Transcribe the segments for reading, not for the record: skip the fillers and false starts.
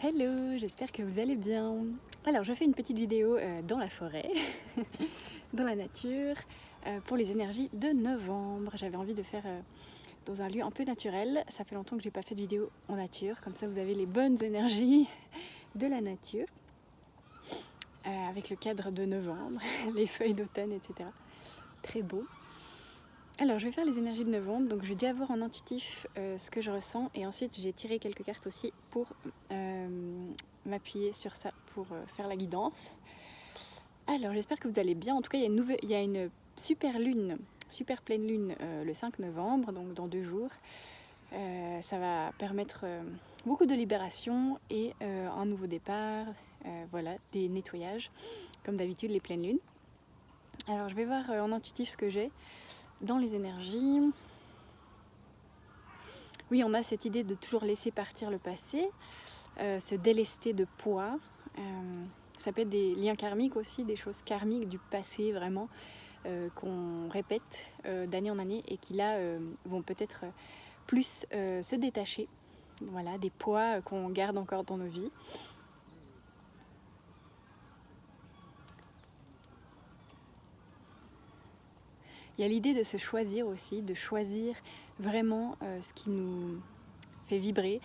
Hello, j'espère que vous allez bien. Alors, je fais une petite vidéo dans la forêt, dans la nature, pour les énergies de novembre. J'avais envie de faire dans un lieu un peu naturel. Ça fait longtemps que j'ai pas fait de vidéo en nature, comme ça vous avez les bonnes énergies de la nature, avec le cadre de novembre, les feuilles d'automne, etc. Très beau. Alors, je vais faire les énergies de novembre, donc je vais déjà voir en intuitif ce que je ressens, et ensuite j'ai tiré quelques cartes aussi pour m'appuyer sur ça pour faire la guidance. Alors, j'espère que vous allez bien. En tout cas, il y a une super lune, super pleine lune le 5 novembre, donc dans 2 jours. Ça va permettre beaucoup de libération et un nouveau départ, voilà, des nettoyages, comme d'habitude les pleines lunes. Alors, je vais voir en intuitif ce que j'ai dans les énergies. Oui, on a cette idée de toujours laisser partir le passé, se délester de poids. Ça peut être des liens karmiques aussi, des choses karmiques du passé vraiment, qu'on répète d'année en année et qui là vont peut-être plus se détacher. Voilà, des poids qu'on garde encore dans nos vies. Il y a l'idée de se choisir aussi, de choisir vraiment ce qui nous fait vibrer,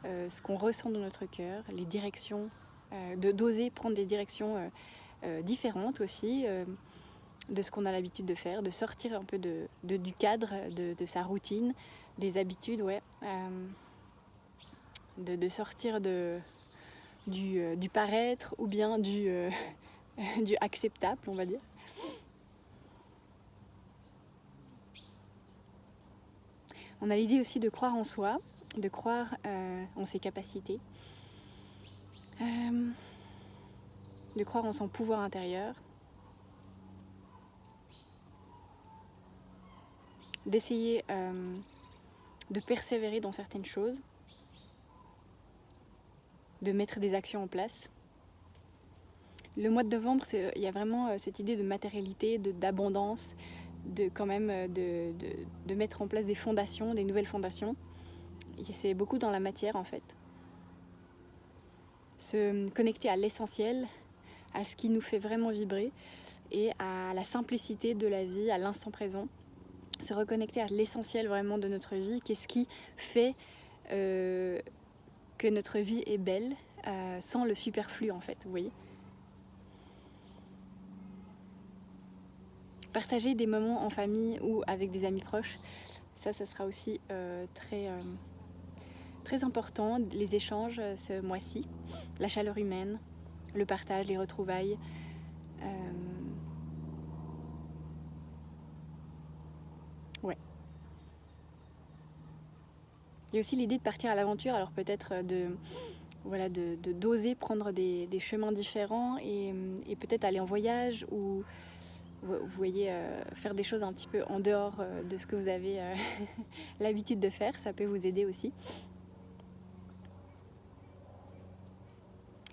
ce qu'on ressent dans notre cœur, les directions, d'oser prendre des directions différentes aussi de ce qu'on a l'habitude de faire, de sortir un peu du cadre, de sa routine, des habitudes, ouais, de sortir du paraître ou bien du acceptable, on va dire. On a l'idée aussi de croire en soi, de croire en ses capacités, de croire en son pouvoir intérieur, d'essayer de persévérer dans certaines choses, de mettre des actions en place. Le mois de novembre, il y a vraiment cette idée de matérialité, d'abondance, de quand même de mettre en place des fondations, des nouvelles fondations. Et c'est beaucoup dans la matière en fait. Se connecter à l'essentiel, à ce qui nous fait vraiment vibrer et à la simplicité de la vie, à l'instant présent. Se reconnecter à l'essentiel vraiment de notre vie, qu'est-ce qui fait que notre vie est belle sans le superflu en fait, vous voyez. Partager des moments en famille ou avec des amis proches, ça sera aussi très important, les échanges ce mois-ci, la chaleur humaine, le partage, les retrouvailles. Ouais. Il y a aussi l'idée de partir à l'aventure, alors peut-être d'oser prendre des chemins différents et peut-être aller en voyage ou vous voyez faire des choses un petit peu en dehors de ce que vous avez l'habitude de faire, ça peut vous aider aussi.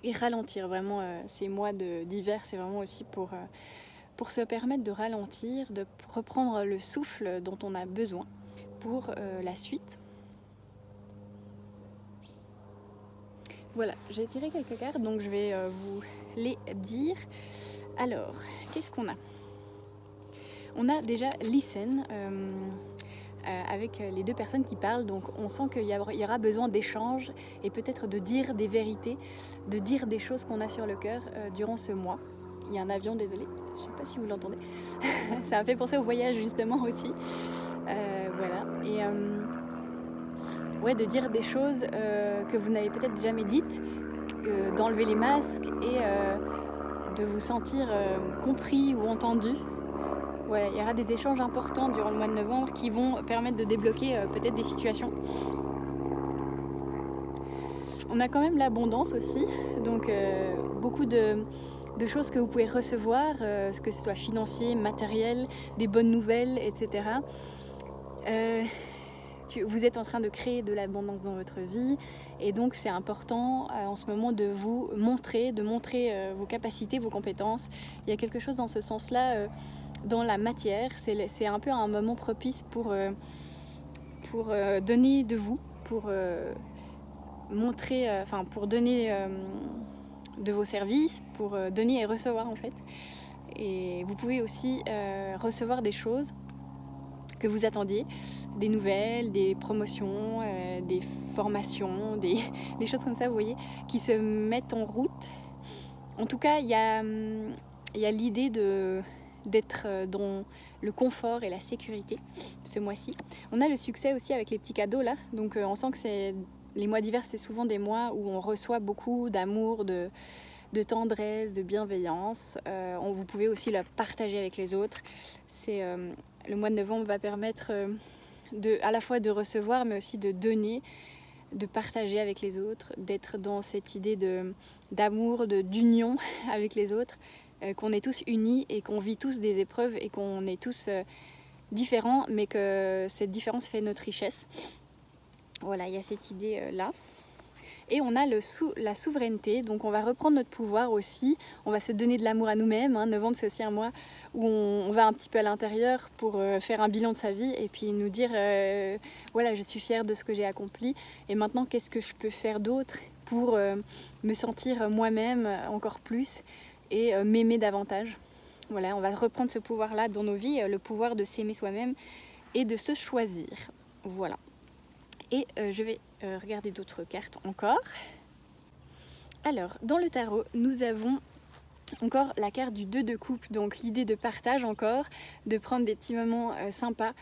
Et ralentir, vraiment, ces mois d'hiver, c'est vraiment aussi pour se permettre de ralentir, de reprendre le souffle dont on a besoin pour la suite. Voilà, j'ai tiré quelques cartes, donc je vais vous les dire. Alors, qu'est-ce qu'on a ? On a déjà Listen avec les 2 personnes qui parlent, donc on sent qu'il y aura besoin d'échanges et peut-être de dire des vérités, de dire des choses qu'on a sur le cœur durant ce mois. Il y a un avion, désolé, je ne sais pas si vous l'entendez. Ça m'a fait penser au voyage justement aussi. Voilà, et ouais, de dire des choses que vous n'avez peut-être jamais dites, d'enlever les masques et de vous sentir compris ou entendu. Ouais, il y aura des échanges importants durant le mois de novembre qui vont permettre de débloquer peut-être des situations. On a quand même l'abondance aussi, donc beaucoup de choses que vous pouvez recevoir, que ce soit financier, matériel, des bonnes nouvelles, etc. Vous êtes en train de créer de l'abondance dans votre vie et donc c'est important en ce moment de vous montrer, vos capacités, vos compétences. Il y a quelque chose dans ce sens-là dans la matière, c'est un peu un moment propice pour donner de vous, pour montrer, pour donner de vos services, pour donner et recevoir en fait. Et vous pouvez aussi recevoir des choses que vous attendiez, des nouvelles, des promotions, des formations, des choses comme ça, vous voyez, qui se mettent en route. En tout cas, il y a l'idée d'être dans le confort et la sécurité ce mois-ci. On a le succès aussi avec les petits cadeaux là, donc on sent que les mois d'hiver, c'est souvent des mois où on reçoit beaucoup d'amour, de tendresse, de bienveillance. Vous pouvez aussi la partager avec les autres. Le mois de novembre va permettre à la fois de recevoir, mais aussi de donner, de partager avec les autres, d'être dans cette idée d'amour, d'union avec les autres, qu'on est tous unis et qu'on vit tous des épreuves et qu'on est tous différents, mais que cette différence fait notre richesse. Voilà, il y a cette idée-là. Et on a la souveraineté, donc on va reprendre notre pouvoir aussi, on va se donner de l'amour à nous-mêmes. Novembre, c'est aussi un mois où on va un petit peu à l'intérieur pour faire un bilan de sa vie et puis nous dire voilà, je suis fière de ce que j'ai accompli et maintenant qu'est-ce que je peux faire d'autre pour me sentir moi-même encore plus et m'aimer davantage. Voilà, on va reprendre ce pouvoir-là dans nos vies, le pouvoir de s'aimer soi-même et de se choisir. Voilà. Et je vais regarder d'autres cartes encore. Alors, dans le tarot, nous avons encore la carte du 2 de coupe, donc l'idée de partage encore, de prendre des petits moments sympas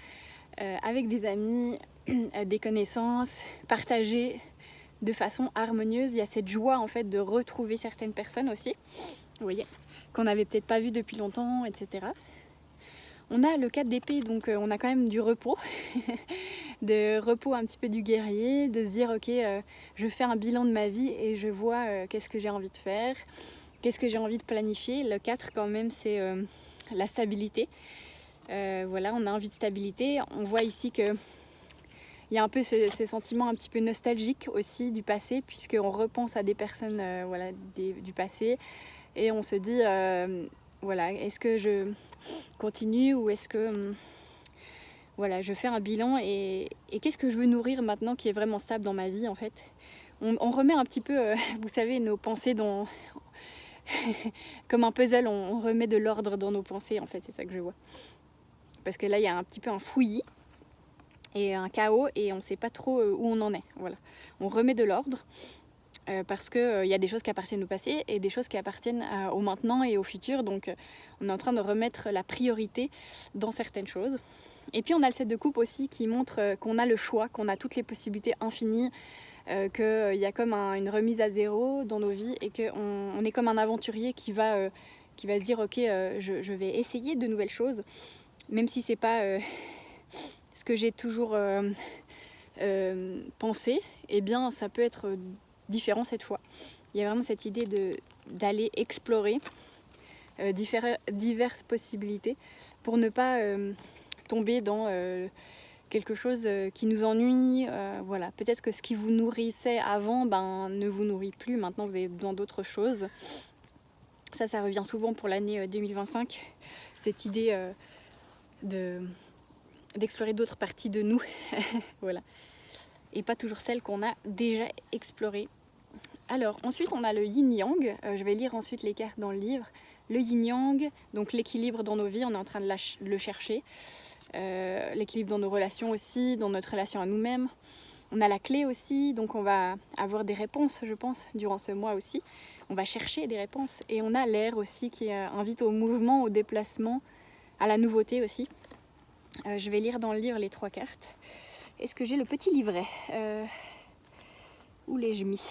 avec des amis, des connaissances, partager de façon harmonieuse. Il y a cette joie en fait de retrouver certaines personnes aussi, vous voyez, qu'on n'avait peut-être pas vues depuis longtemps, etc. On a le 4 d'épée, donc on a quand même du repos, de repos un petit peu du guerrier, de se dire ok, je fais un bilan de ma vie et je vois qu'est-ce que j'ai envie de faire, qu'est-ce que j'ai envie de planifier. Le 4 quand même c'est la stabilité. Voilà, on a envie de stabilité. On voit ici que il y a un peu ces sentiments un petit peu nostalgiques aussi du passé, puisqu'on repense à des personnes voilà, du passé et on se dit voilà, est-ce que je continue ou est-ce que voilà, je fais un bilan et qu'est-ce que je veux nourrir maintenant qui est vraiment stable dans ma vie en fait. On remet un petit peu, vous savez, nos pensées dans comme un puzzle, on remet de l'ordre dans nos pensées en fait, c'est ça que je vois. Parce que là il y a un petit peu un fouillis et un chaos et on ne sait pas trop où on en est. Voilà. On remet de l'ordre parce qu'il y a des choses qui appartiennent au passé et des choses qui appartiennent au maintenant et au futur. Donc on est en train de remettre la priorité dans certaines choses. Et puis on a le 7 de coupe aussi qui montre qu'on a le choix, qu'on a toutes les possibilités infinies, qu'il y a comme une remise à zéro dans nos vies et qu'on est comme un aventurier qui va se dire ok, je vais essayer de nouvelles choses, même si c'est pas ce que j'ai toujours pensé, eh bien ça peut être différent cette fois. Il y a vraiment cette idée d'aller explorer diverses possibilités pour ne pas tomber dans quelque chose qui nous ennuie. Voilà. Peut-être que ce qui vous nourrissait avant ne vous nourrit plus. Maintenant, vous avez besoin d'autre chose. Ça revient souvent pour l'année 2025. Cette idée d'explorer d'autres parties de nous. Voilà. Et pas toujours celles qu'on a déjà explorées. Alors, ensuite, on a le yin-yang. Je vais lire ensuite les cartes dans le livre. Le yin-yang, donc l'équilibre dans nos vies, on est en train de le chercher. L'équilibre dans nos relations aussi, dans notre relation à nous-mêmes. On a la clé aussi, donc on va avoir des réponses, je pense, durant ce mois aussi. On va chercher des réponses. Et on a l'air aussi qui invite au mouvement, au déplacement, à la nouveauté aussi. Je vais lire dans le livre les 3 cartes. Est-ce que j'ai le petit livret où l'ai-je mis?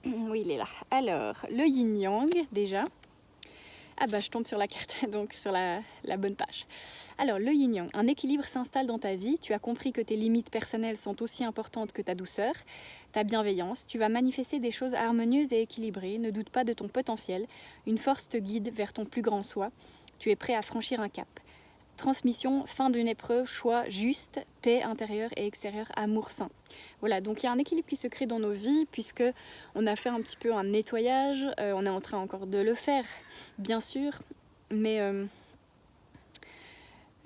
Oui, il est là. Alors, le yin-yang, déjà. Ah bah je tombe sur la carte, donc sur la bonne page. Alors, le yin-yang. Un équilibre s'installe dans ta vie. Tu as compris que tes limites personnelles sont aussi importantes que ta douceur, ta bienveillance. Tu vas manifester des choses harmonieuses et équilibrées. Ne doute pas de ton potentiel. Une force te guide vers ton plus grand soi. Tu es prêt à franchir un cap. Transmission, fin d'une épreuve, choix juste, paix intérieure et extérieure, amour sain. Voilà, donc il y a un équilibre qui se crée dans nos vies puisque on a fait un petit peu un nettoyage, on est en train encore de le faire, bien sûr, mais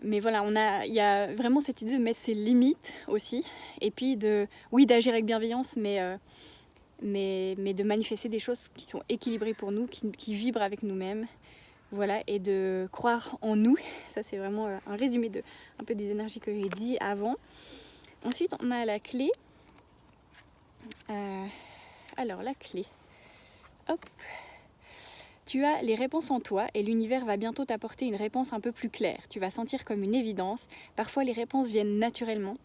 Mais voilà, il y a vraiment cette idée de mettre ses limites aussi. Et puis oui, d'agir avec bienveillance, mais de manifester des choses qui sont équilibrées pour nous, qui vibrent avec nous-mêmes. Voilà, et de croire en nous. Ça, c'est vraiment un résumé un peu des énergies que j'ai dit avant. Ensuite, on a la clé. Alors, la clé. Hop. Tu as les réponses en toi et l'univers va bientôt t'apporter une réponse un peu plus claire. Tu vas sentir comme une évidence. Parfois, les réponses viennent naturellement,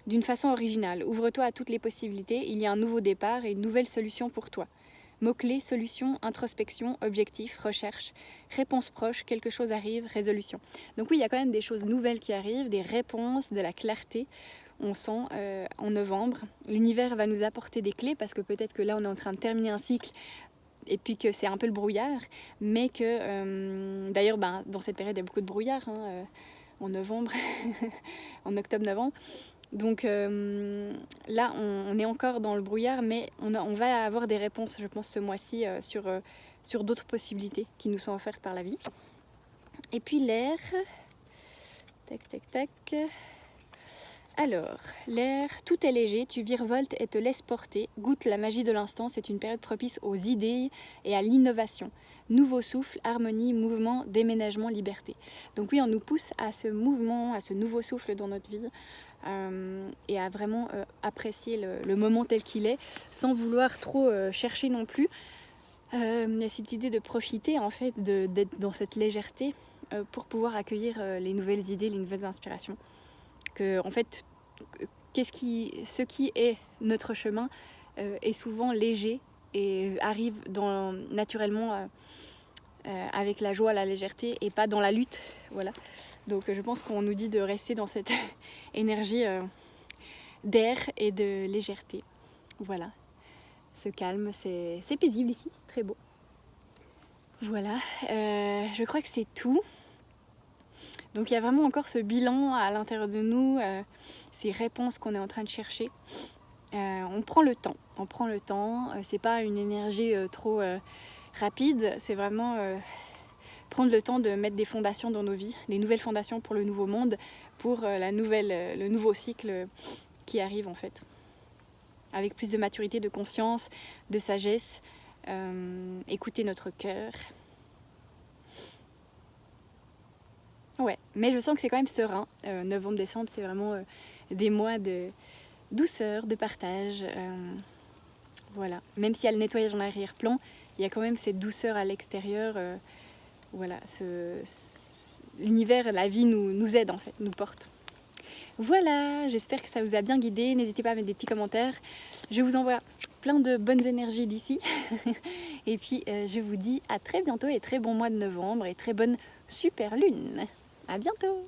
d'une façon originale. Ouvre-toi à toutes les possibilités. Il y a un nouveau départ et une nouvelle solution pour toi. Mots-clés, solution, introspection, objectif, recherche, réponse proche, quelque chose arrive, résolution. Donc oui, il y a quand même des choses nouvelles qui arrivent, des réponses, de la clarté. On sent en novembre. L'univers va nous apporter des clés parce que peut-être que là, on est en train de terminer un cycle et puis que c'est un peu le brouillard. Mais que, d'ailleurs, dans cette période, il y a beaucoup de brouillard en novembre, en octobre-novembre. Donc là, on est encore dans le brouillard, mais on va avoir des réponses, je pense, ce mois-ci sur d'autres possibilités qui nous sont offertes par la vie. Et puis l'air. Tac, tac, tac. Alors, l'air, tout est léger, tu virevoltes et te laisses porter. Goûte la magie de l'instant, c'est une période propice aux idées et à l'innovation. Nouveau souffle, harmonie, mouvement, déménagement, liberté. Donc oui, on nous pousse à ce mouvement, à ce nouveau souffle dans notre vie. Et à vraiment apprécier le moment tel qu'il est, sans vouloir trop chercher non plus. Il y a cette idée de profiter en fait, d'être dans cette légèreté pour pouvoir accueillir les nouvelles idées, les nouvelles inspirations. Que en fait, ce qui est notre chemin est souvent léger et arrive naturellement avec la joie, la légèreté et pas dans la lutte. Voilà. Donc je pense qu'on nous dit de rester dans cette énergie d'air et de légèreté. Voilà. Ce calme, c'est paisible ici, très beau. Voilà. Je crois que c'est tout. Donc il y a vraiment encore ce bilan à l'intérieur de nous, ces réponses qu'on est en train de chercher. On prend le temps, c'est pas une énergie trop rapide, c'est vraiment prendre le temps de mettre des fondations dans nos vies, des nouvelles fondations pour le nouveau monde, pour le nouveau cycle qui arrive en fait. Avec plus de maturité, de conscience, de sagesse, écouter notre cœur. Ouais, mais je sens que c'est quand même serein. Novembre-décembre, c'est vraiment des mois de douceur, de partage. Voilà. Même s'il y a le nettoyage en arrière-plan, il y a quand même cette douceur à l'extérieur. Voilà, l'univers, la vie nous aide en fait, nous porte. Voilà, j'espère que ça vous a bien guidé. N'hésitez pas à mettre des petits commentaires. Je vous envoie plein de bonnes énergies d'ici. Et puis, je vous dis à très bientôt et très bon mois de novembre et très bonne super lune. À bientôt!